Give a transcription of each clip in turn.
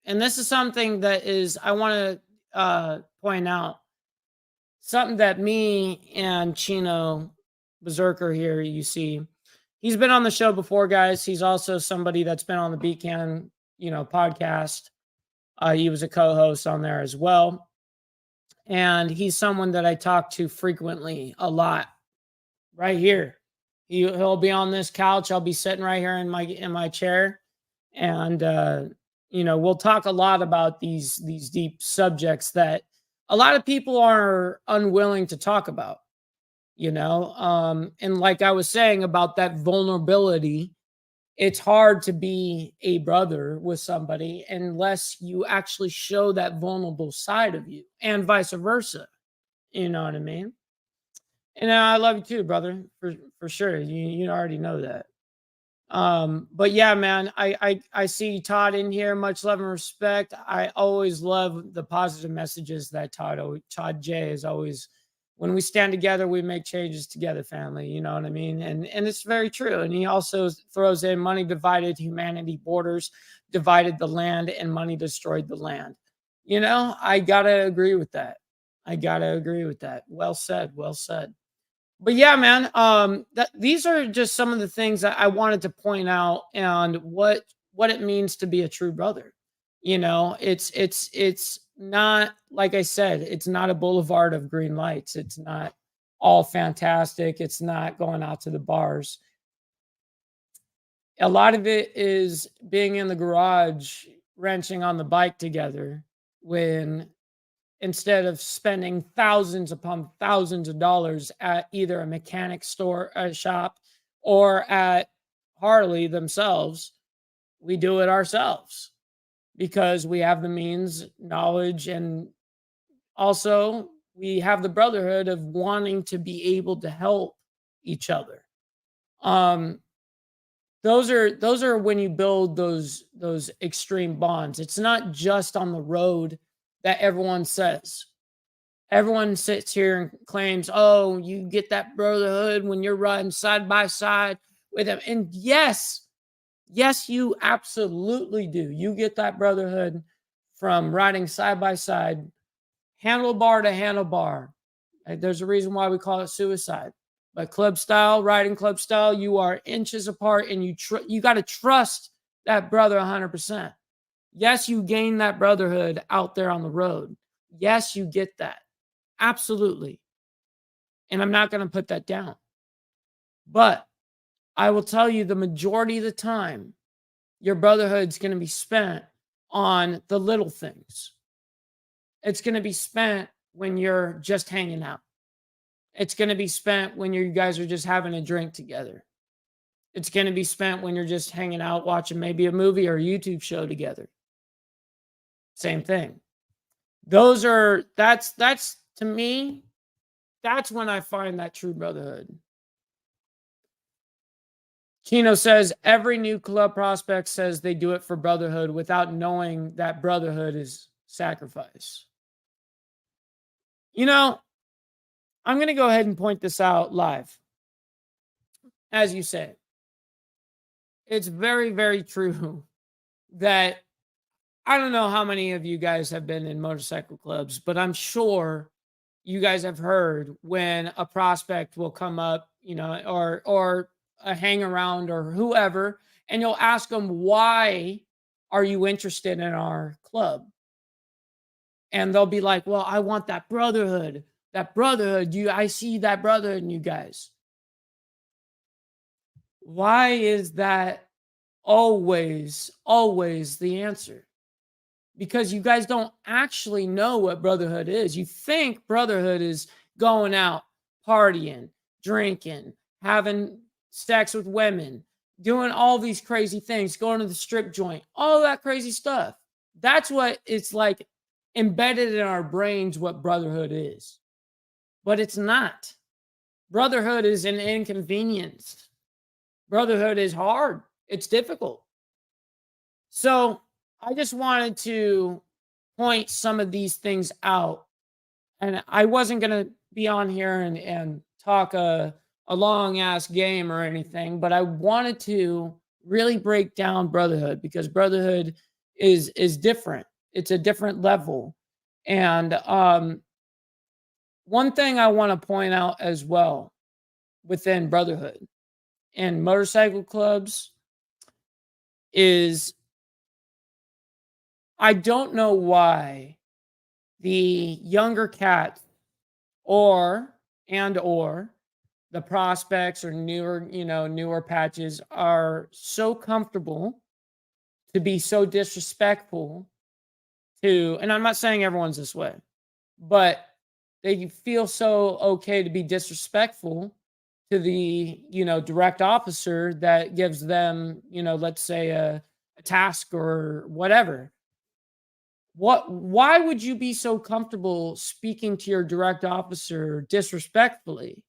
And this is something that is, I want to point out, something that me and Chino Berserker here, you see, he's been on the show before, guys. He's also somebody that's been on the Beat Cannon, podcast. He was a co-host on there as well. And he's someone that I talk to frequently a lot right here. He'll be on this couch. I'll be sitting right here in my chair. And we'll talk a lot about these deep subjects that a lot of people are unwilling to talk about, and like I was saying about that vulnerability, it's hard to be a brother with somebody unless you actually show that vulnerable side of you, and vice versa. You know what I mean? And I love you too, brother, for sure. You already know that. But yeah, man, I see Todd in here. Much love and respect. I always love the positive messages that Todd J is always. When we stand together, we make changes together, family. You know what I mean? And it's very true. And he also throws in money divided humanity, borders divided the land, and money destroyed the land. I gotta agree with that. Well said. Well said. But yeah, man, these are just some of the things that I wanted to point out, and what it means to be a true brother. It's not, like I said, it's not a boulevard of green lights. It's not all fantastic. It's not going out to the bars. A lot of it is being in the garage, wrenching on the bike together, when instead of spending thousands upon thousands of dollars at either a mechanic store, a shop, or at Harley themselves, we do it ourselves because we have the means, knowledge, and also we have the brotherhood of wanting to be able to help each other. Those are when you build those extreme bonds. It's not just on the road that everyone says. Everyone sits here and claims, oh, you get that brotherhood when you're riding side by side with them. And yes, you absolutely do. You get that brotherhood from riding side by side, handlebar to handlebar. There's a reason why we call it suicide. But riding club style, you are inches apart, and you got to trust that brother 100%. Yes, you gain that brotherhood out there on the road. Yes, you get that. Absolutely. And I'm not going to put that down. But I will tell you, the majority of the time, your brotherhood's going to be spent on the little things. It's going to be spent when you're just hanging out. It's going to be spent when you guys are just having a drink together. It's going to be spent when you're just hanging out, watching maybe a movie or a YouTube show together. Same thing. That's to me, that's when I find that true brotherhood. Kino says every new club prospect says they do it for brotherhood without knowing that brotherhood is sacrifice. I'm going to go ahead and point this out live. As you said, it's very, very true that I don't know how many of you guys have been in motorcycle clubs, but I'm sure you guys have heard when a prospect will come up, or a hang around or whoever, and you'll ask them, why are you interested in our club? And they'll be like, well, I want that brotherhood. I see that brotherhood in you guys. Why is that always the answer? Because you guys don't actually know what brotherhood is. You think brotherhood is going out, partying, drinking, having sex with women, doing all these crazy things, going to the strip joint, all that crazy stuff. That's what it's like embedded in our brains, what brotherhood is. But it's not. Brotherhood is an inconvenience. Brotherhood is hard. It's difficult. So I just wanted to point some of these things out. And I wasn't going to be on here and talk a long ass game or anything, but I wanted to really break down brotherhood, because brotherhood is different. It's a different level. And one thing I want to point out as well within brotherhood and motorcycle clubs is I don't know why the younger cats or or the prospects or newer, newer patches are so comfortable to be so disrespectful to, and I'm not saying everyone's this way, but they feel so okay to be disrespectful to the, direct officer that gives them, let's say a task or whatever. Why would you be so comfortable speaking to your direct officer disrespectfully?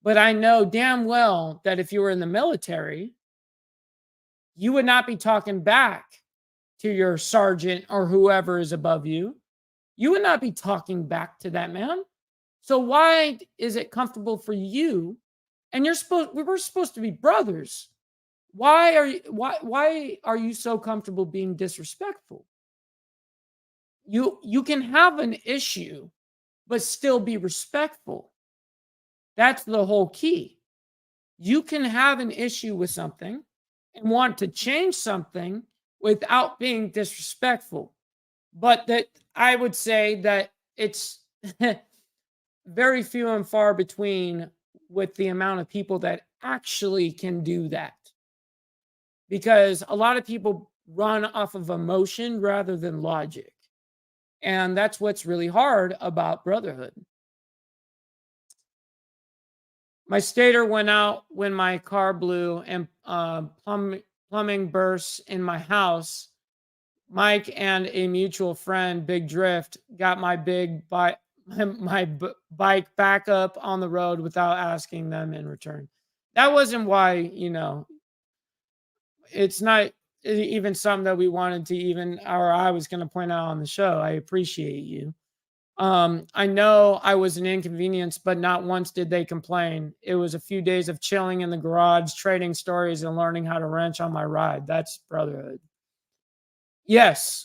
But I know damn well that if you were in the military, you would not be talking back to your sergeant or whoever is above you. You would not be talking back to that man. So why is it comfortable for you? And we were supposed to be brothers. Why are you so comfortable being disrespectful? You can have an issue but still be respectful. That's the whole key. You can have an issue with something and want to change something without being disrespectful. But that I would say that it's very few and far between with the amount of people that actually can do that. Because a lot of people run off of emotion rather than logic. And that's what's really hard about brotherhood. My stator went out when my car blew and plumbing burst in my house. Mike and a mutual friend, Big Drift, got my bike back up on the road without asking them in return. That wasn't why, it's not even something that we wanted to even, or I was going to point out on the show. I appreciate you. I know I was an inconvenience, but not once did they complain. It was a few days of chilling in the garage, trading stories, and learning how to wrench on my ride. That's brotherhood. Yes,